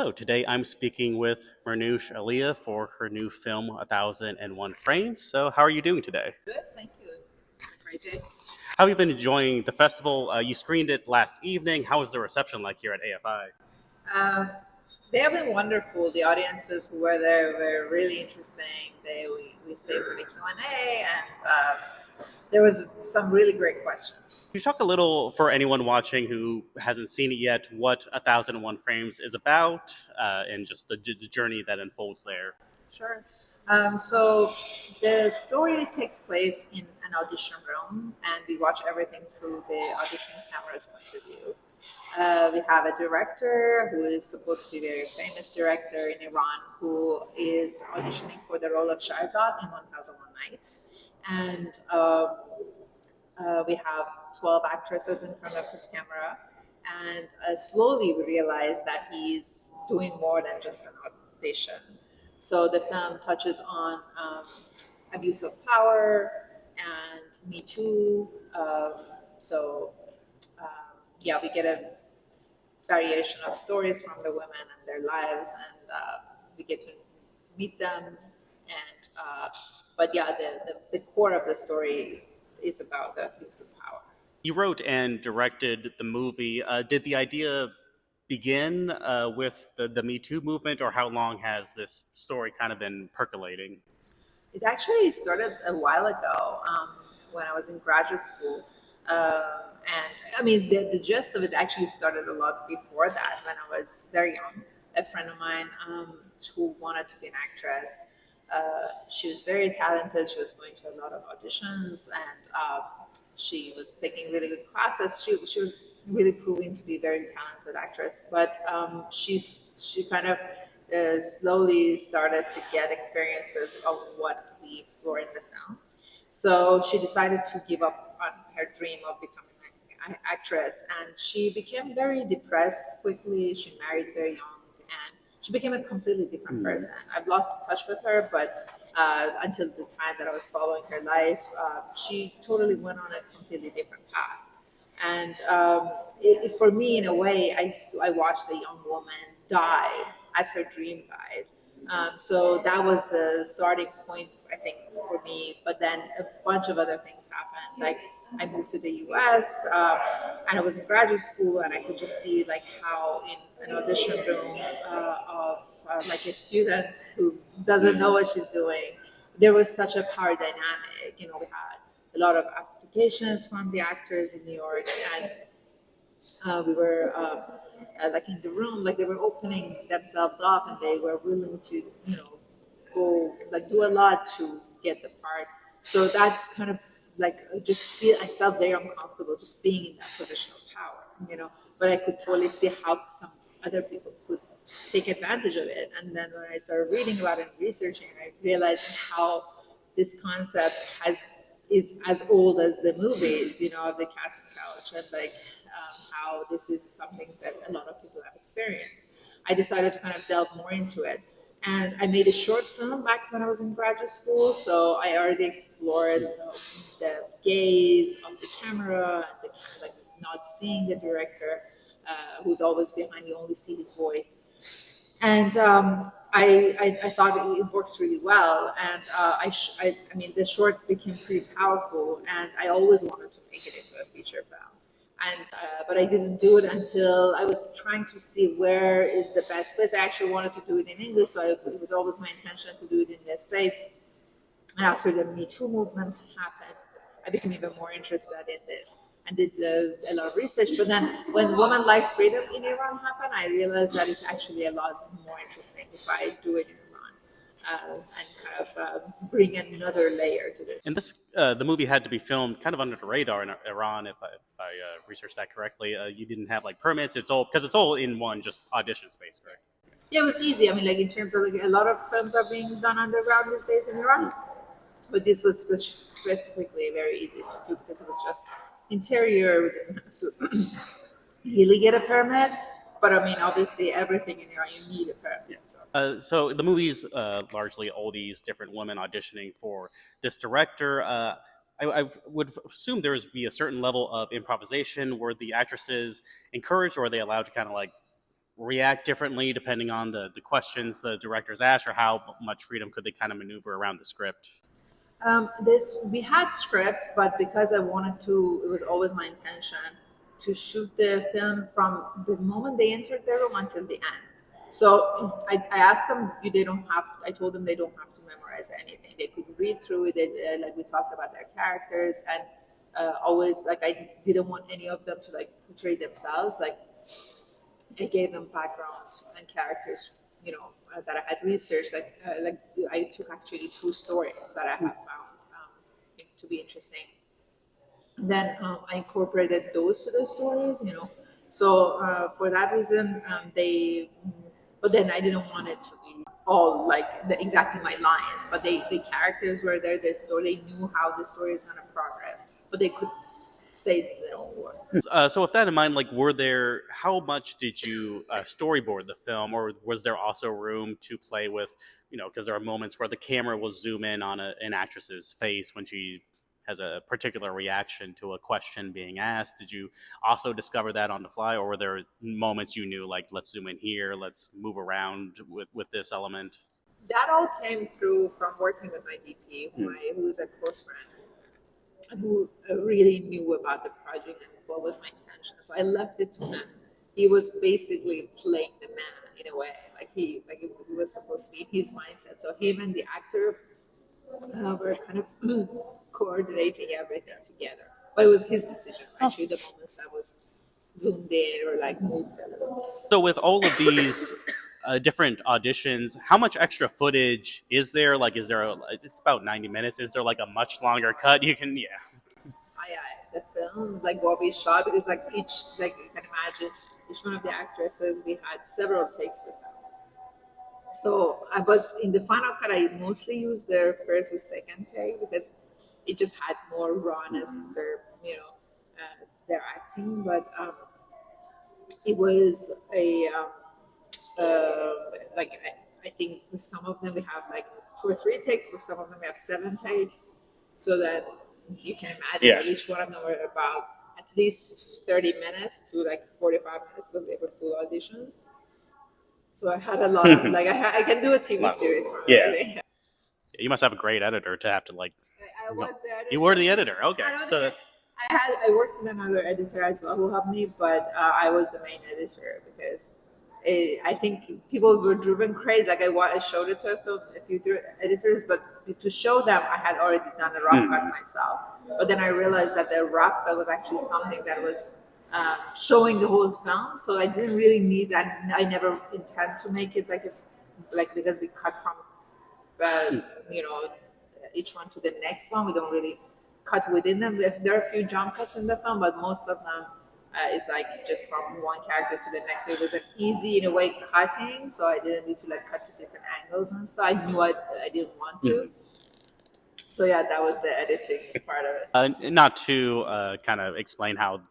Hello, today I'm speaking with Mehrnoush Alia for her new film, 1001 Frames. So, how are you doing today? Good, thank you. Great day. How have you been enjoying the festival? You screened it last evening. How was the reception like here at AFI? Um, they have been wonderful. The audiences who were there were really interesting. We stayed for the Q&A, and there was some really great questions. Can you talk a little, for anyone watching who hasn't seen it yet, what 1001 Frames is about and just the journey that unfolds there? Sure. So the story takes place in an audition room, and we watch everything through the audition camera's point of view. We have a director who is supposed to be a very famous director in Iran who is auditioning for the role of Shahzad in 1001 Nights. And we have 12 actresses in front of his camera. And slowly we realize that he's doing more than just an audition. So the film touches on abuse of power and Me Too. So yeah, we get a variation of stories from the women and their lives, and we get to meet them. And but yeah, the core of the story is about the abuse of power. You wrote and directed the movie. Did the idea begin with the Me Too movement, or how long has this story kind of been percolating? It actually started a while ago when I was in graduate school. And I mean, the gist of it actually started a lot before that when I was very young. A friend of mine who wanted to be an actress, she was very talented. She was going to a lot of auditions, and she was taking really good classes. She was really proving to be a very talented actress, but she kind of slowly started to get experiences of what we explore in the film. So she decided to give up on her dream of becoming an actress, and she became very depressed quickly. She married very young, and she became a completely different person. I've lost touch with her, but until the time that I was following her life, she totally went on a completely different path. And for me, in a way, I watched a young woman die as her dream died. So that was the starting point, I think, for me. But then a bunch of other things happened. Like I moved to the U.S. And I was in graduate school, and I could just see like how in an audition room of like a student who doesn't know what she's doing, there was such a power dynamic. You know, we had a lot of applications from the actors in New York, and we were like in the room, like they were opening themselves up, and they were willing to, go like do a lot to get the part. So that kind of like I felt very uncomfortable just being in that position of power. But I could totally see how some other people could take advantage of it. And then when I started reading about it and researching, I realized how this concept is as old as the movies, of the casting couch, and like how this is something that a lot of people have experienced. I decided to kind of delve more into it. And I made a short film back when I was in graduate school, so I already explored the gaze of the camera, and like not seeing the director, who's always behind. You only see his voice, and I thought it works really well. And I mean, the short became pretty powerful, and I always wanted to make it into a feature film. And but I didn't do it until I was trying to see where is the best place. I actually wanted to do it in English, so it was always my intention to do it in the States. And after the Me Too movement happened, I became even more interested in this and did a lot of research. But then when women life freedom in Iran happened, I realized that it's actually a lot more interesting if I do it in Iran, and kind of bring another layer to this. And the movie had to be filmed kind of under the radar in Iran, if I researched that correctly. You didn't have like permits. It's all in one just audition space, right? Yeah, it was easy. I mean, like in terms of like a lot of films are being done underground these days in Iran, but this was specifically very easy to do because it was just interior. We didn't have to really get a permit, but I mean, obviously, everything in Iran you need a permit. So So the movie's largely all these different women auditioning for this director. I would assume there would be a certain level of improvisation. Were the actresses encouraged, or are they allowed to kind of like react differently depending on the questions the directors ask, or how much freedom could they kind of maneuver around the script? This we had scripts, but because I wanted to, it was always my intention to shoot the film from the moment they entered the room until the end. So I asked them, they don't have. I told them they don't have to memorize anything. They could read through it. Like we talked about their characters, and always like I didn't want any of them to like portray themselves. Like I gave them backgrounds and characters, that I had researched. Like I took actually true stories that I have found to be interesting. Then I incorporated those to the stories. So for that reason, but then I didn't want it to be all like exactly my lines. But the characters were there. The story, they knew how the story is gonna progress, but they could say their own words. So with that in mind, like, were there, how much did you storyboard the film, or was there also room to play with, because there are moments where the camera will zoom in on an actress's face when she has a particular reaction to a question being asked. Did you also discover that on the fly, or were there moments you knew, like, let's zoom in here, let's move around with this element? That all came through from working with my DP, who is a close friend, who really knew about the project and what was my intention. So I left it to him. He was basically playing the man in a way, like he was supposed to be in his mindset. So him and the actor were kind of coordinating everything together. But it was his decision actually. The moments that was zoomed in or like moved a little. So with all of these different auditions, how much extra footage is there? Like, is there it's about 90 minutes. Is there like a much longer cut you can? Yeah. The film, like what we shot, because like like you can imagine, each one of the actresses, we had several takes with them. So, but in the final cut, I mostly used their first or second take because it just had more rawness to their acting. But it was a like I think for some of them we have like 2 or 3 takes. For some of them we have 7 takes. So that you can imagine that each one of them were about at least 30 minutes to like 45 minutes because they were full auditions. So I had a lot of like I can do a TV series from it. I think. You must have a great editor to have to like. I was the editor. You were the editor. Okay, so that's. I worked with another editor as well who helped me, but I was the main editor because I think people were driven crazy. Like I showed it to a few editors, but to show them, I had already done a rough cut myself. But then I realized that the rough cut was actually something that was showing the whole film, so I didn't really need that. I never intend to make it because we cut from you know each one to the next one. We don't really cut within them. There are a few jump cuts in the film, but most of them is like just from one character to the next. So it was an easy in a way cutting, so I didn't need to like cut to different angles and stuff. I knew I didn't want to. So yeah, that was the editing part of it. Not to kind of explain how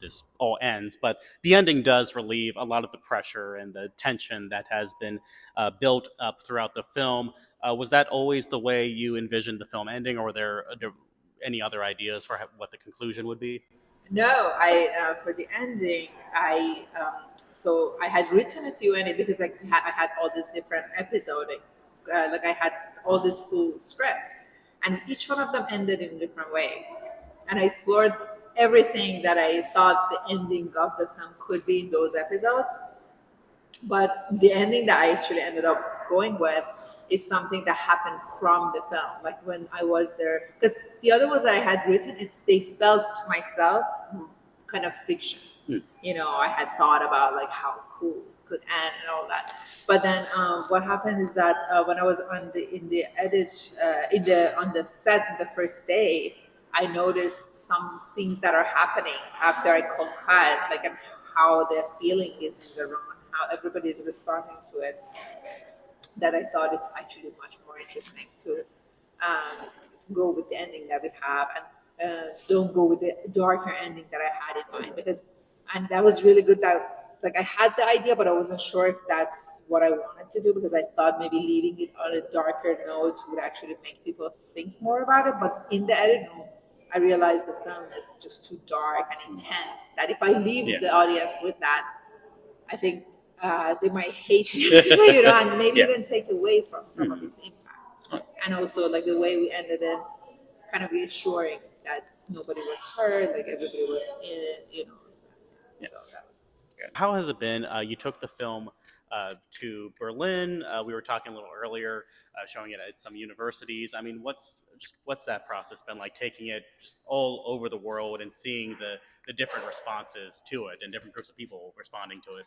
this all ends, but the ending does relieve a lot of the pressure and the tension that has been built up throughout the film. Was that always the way you envisioned the film ending, or were there any other ideas for what the conclusion would be? No, I for the ending, so I had written a few in it because I had all these different episodic, like I had all these full scripts, and each one of them ended in different ways, and I explored everything that I thought the ending of the film could be in those episodes. But the ending that I actually ended up going with is something that happened from the film. Like when I was there, because the other ones that I had written, they felt to myself kind of fiction. I had thought about like how cool it could end and all that. But then what happened is that when I was in the edit on the set the first day, I noticed some things that are happening after I call cut, like and how the feeling is in the room, how everybody is responding to it, that I thought it's actually much more interesting to go with the ending that we have and don't go with the darker ending that I had in mind and that was really good that like I had the idea but I wasn't sure if that's what I wanted to do because I thought maybe leaving it on a darker note would actually make people think more about it, but in the edit note I realized the film is just too dark and intense that if I leave the audience with that, I think they might hate you, and maybe Yeah. even take away from some of Mhm. its impact. And also, like the way we ended it, kind of reassuring that nobody was hurt, like everybody was in. Yeah. So that was. How has it been? You took the film to Berlin. We were talking a little earlier, showing it at some universities. I mean, what's that process been like? Taking it just all over the world and seeing the different responses to it and different groups of people responding to it.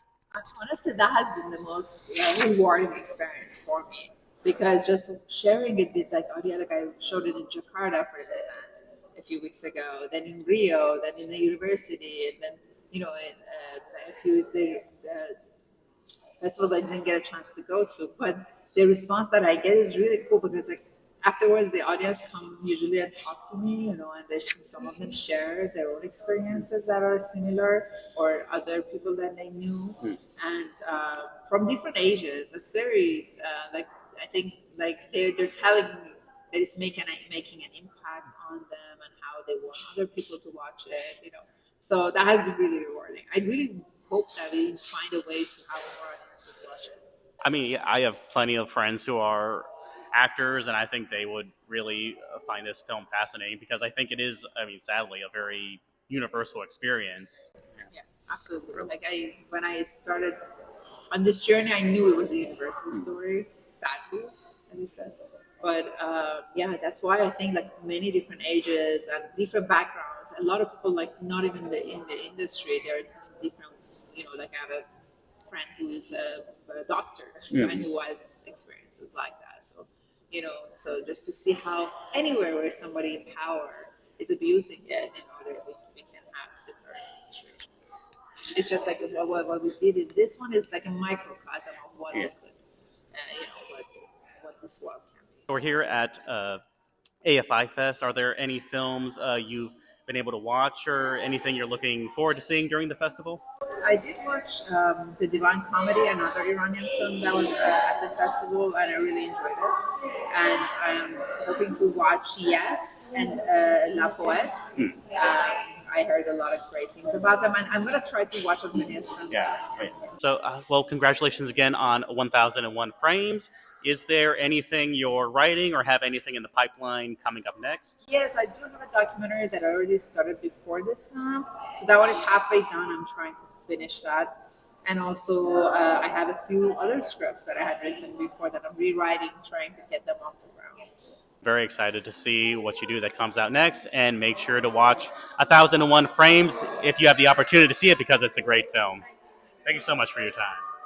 Honestly, that has been the most rewarding experience for me because just sharing it with like Audia, like I showed it in Jakarta, for instance, a few weeks ago, then in Rio, then in the university, and then in a few festivals I didn't get a chance to go to. But the response that I get is really cool because like afterwards the audience come usually and talk to me, and some of them share their own experiences that are similar or other people that they knew, Hmm. and from different ages. That's very like I think like they're telling me that it's making an impact on them and how they want other people to watch it. So that has been really rewarding. I really hope that we find a way to have more audiences watch it. I mean, yeah, I have plenty of friends who are actors, and I think they would really find this film fascinating because I think it is, I mean, sadly, a very universal experience. Yeah, absolutely. Like when I started on this journey, I knew it was a universal story. Sadly, as you said, but yeah, that's why I think like many different ages and different backgrounds. A lot of people like not even in the industry. They're in different. Like I have a friend who is a doctor and who has experiences like that. So so just to see how anywhere where somebody in power is abusing it, we can have similar situations. It's just like what we did in this one is like a microcosm of what we Yeah. could, what this world can be. We're here at AFI Fest. Are there any films you've been able to watch or anything you're looking forward to seeing during the festival? I did watch the Divine Comedy, another Iranian film that was at the festival, and I really enjoyed it. And I'm hoping to watch Yes and La Poete. I heard a lot of great things about them, and I'm gonna try to watch as many as films. Yeah. Great. So, well, congratulations again on 1001 Frames. Is there anything you're writing or have anything in the pipeline coming up next? Yes, I do have a documentary that I already started before this film. So that one is halfway done. I'm trying to finish that. And also, I have a few other scripts that I had written before that I'm rewriting, trying to get them off the ground. Very excited to see what you do that comes out next, and make sure to watch 1001 Frames if you have the opportunity to see it because it's a great film. Thank you so much for your time.